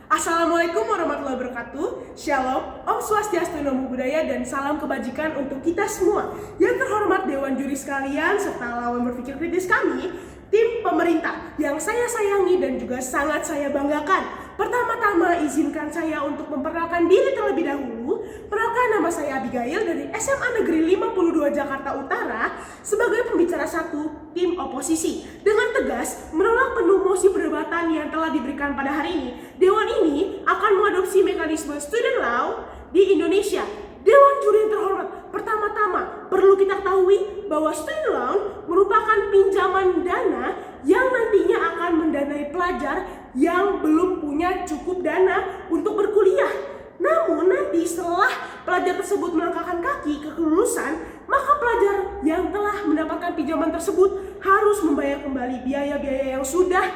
Assalamualaikum warahmatullahi wabarakatuh. Shalom, Om Swastiastu, Namo Buddhaya, dan salam kebajikan untuk kita semua. Yang terhormat Dewan Juri sekalian serta lawan berpikir kritis kami, tim pemerintah yang saya sayangi dan juga sangat saya banggakan. Pertama-tama izinkan saya untuk memperkenalkan diri terlebih dahulu. Perkenalkan, nama saya Abigail dari SMA Negeri 52 Jakarta Utara sebagai pembicara satu tim oposisi. Dengan tegas menolak penuh mosi perdebatan yang telah diberikan pada hari ini. Dewan ini akan mengadopsi mekanisme student law di Indonesia. Dewan Juri yang terhormat, pertama-tama perlu kita ketahui bahwa student loan merupakan pinjaman dana yang nantinya akan mendanai pelajar yang belum punya cukup dana untuk berkuliah. Namun nanti setelah pelajar tersebut melangkahkan kaki ke kelulusan, maka pelajar yang telah mendapatkan pinjaman tersebut harus membayar kembali biaya-biaya yang sudah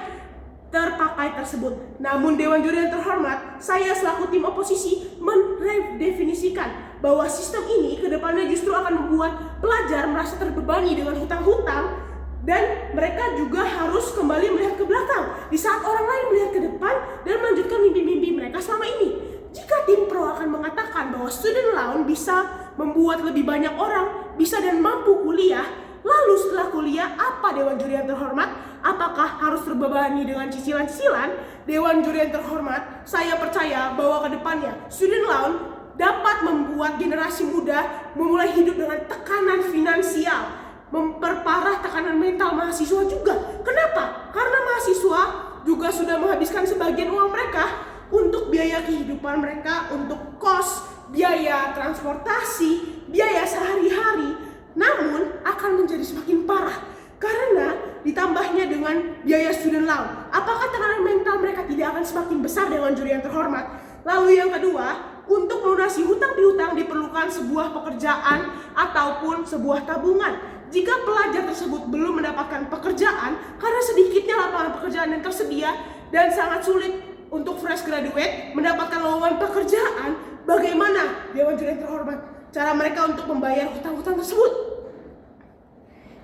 terpakai tersebut. Namun Dewan Juri yang terhormat, saya selaku tim oposisi mendefinisikan bahwa sistem ini kedepannya justru akan membuat pelajar merasa terbebani dengan hutang-hutang, dan mereka juga harus kembali melihat ke belakang di saat orang lain melihat ke depan dan melanjutkan mimpi-mimpi mereka selama ini. Jika tim pro akan mengatakan bahwa student loan bisa membuat lebih banyak orang bisa dan mampu kuliah, lalu setelah kuliah apa Dewan Juri yang terhormat? Apakah harus terbebani dengan cicilan-cicilan? Dewan Juri yang terhormat, saya percaya bahwa ke depannya student loan dapat membuat generasi muda memulai hidup dengan tekanan finansial, memperparah tekanan mental mahasiswa juga. Kenapa? Karena mahasiswa juga sudah menghabiskan sebagian uang mereka untuk biaya kehidupan mereka, untuk kos, biaya transportasi, biaya sehari-hari. Namun akan menjadi semakin parah karena ditambahnya dengan biaya student loan. Apakah tekanan mental mereka tidak akan semakin besar Dewan Juri yang terhormat? Lalu yang kedua, untuk melunasi hutang piutang diperlukan sebuah pekerjaan ataupun sebuah tabungan. Jika pelajar tersebut belum mendapatkan pekerjaan karena sedikitnya lapangan pekerjaan yang tersedia dan sangat sulit untuk fresh graduate mendapatkan lowongan pekerjaan, bagaimana Dewan Juri yang terhormat cara mereka untuk membayar hutang-hutang tersebut?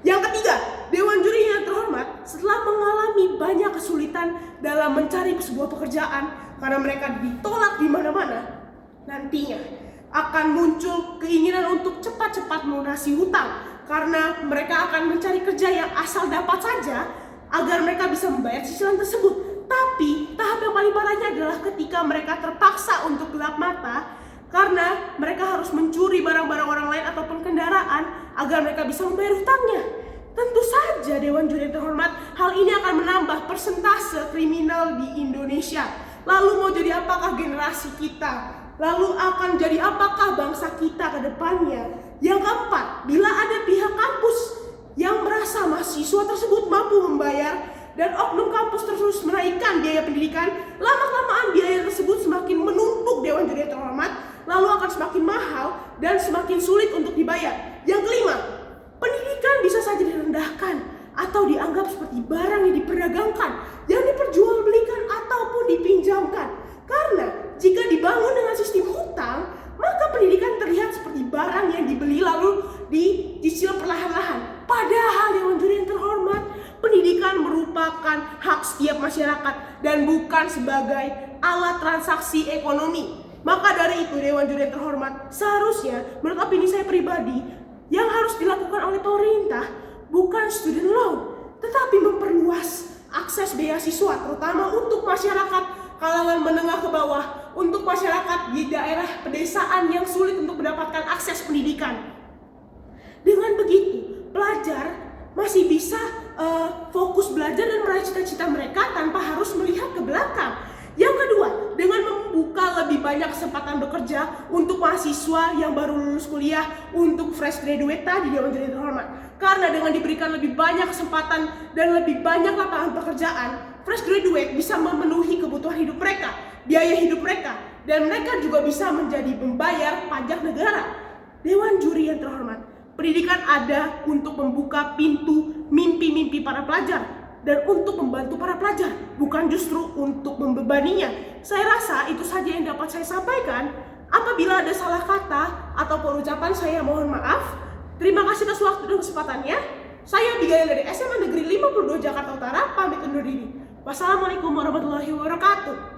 Yang ketiga, Dewan Juri yang terhormat setelah mengalami banyak kesulitan dalam mencari sebuah pekerjaan karena mereka ditolak di mana-mana, nantinya akan muncul keinginan untuk cepat-cepat melunasi hutang karena mereka akan mencari kerja yang asal dapat saja agar mereka bisa membayar cicilan tersebut. Tapi tahap yang paling parahnya adalah ketika mereka terpaksa untuk gelap mata karena mereka harus mencuri barang-barang orang lain ataupun kendaraan agar mereka bisa membayar hutangnya. Tentu saja Dewan Juri yang terhormat, hal ini akan menambah persentase kriminal di Indonesia. Lalu mau jadi apakah generasi kita? Lalu akan jadi apakah bangsa kita ke depannya? Yang keempat, bila ada pihak kampus yang merasa mahasiswa tersebut mampu membayar dan oknum kampus terus menaikkan biaya pendidikan, lama-kelamaan biaya tersebut semakin menumpuk Dewan Juri yang terhormat, lalu akan semakin mahal dan semakin sulit untuk dibayar. Yang kelima, pendidikan bisa saja direndahkan atau dianggap seperti barang yang diperdagangkan, yang diperjualbelikan ataupun dipinjamkan. Karena jika dibangun dengan sistem hutang, maka pendidikan terlihat seperti barang yang dibeli lalu dicicil perlahan-lahan. Padahal Dewan Juri yang terhormat, pendidikan merupakan hak setiap masyarakat dan bukan sebagai alat transaksi ekonomi. Maka dari itu Dewan Juri yang terhormat, seharusnya menurut opini saya pribadi, yang harus dilakukan oleh pemerintah bukan student loan, tetapi memperluas akses beasiswa terutama untuk masyarakat kalangan menengah ke bawah, untuk masyarakat di daerah pedesaan yang sulit untuk mendapatkan akses pendidikan. Dengan begitu, pelajar masih bisa fokus belajar dan meraih cita-cita mereka tanpa harus melihat ke belakang. Yang kedua, dengan membuka lebih banyak kesempatan bekerja untuk mahasiswa yang baru lulus kuliah, untuk fresh graduate tadi Dewan Juri terhormat. Karena dengan diberikan lebih banyak kesempatan dan lebih banyak lapangan pekerjaan, fresh graduate bisa memenuhi kebutuhan hidup mereka, biaya hidup mereka, dan mereka juga bisa menjadi pembayar pajak negara. Dewan Juri yang terhormat, pendidikan ada untuk membuka pintu mimpi-mimpi para pelajar dan untuk membantu para pelajar, bukan justru untuk membebaninya. Saya rasa itu saja yang dapat saya sampaikan. Apabila ada salah kata ataupun ucapan, saya mohon maaf. Terima kasih atas waktu dan kesempatannya. Saya Abigail dari SMA Negeri 52 Jakarta Utara, pamit undur diri. Wassalamualaikum warahmatullahi wabarakatuh.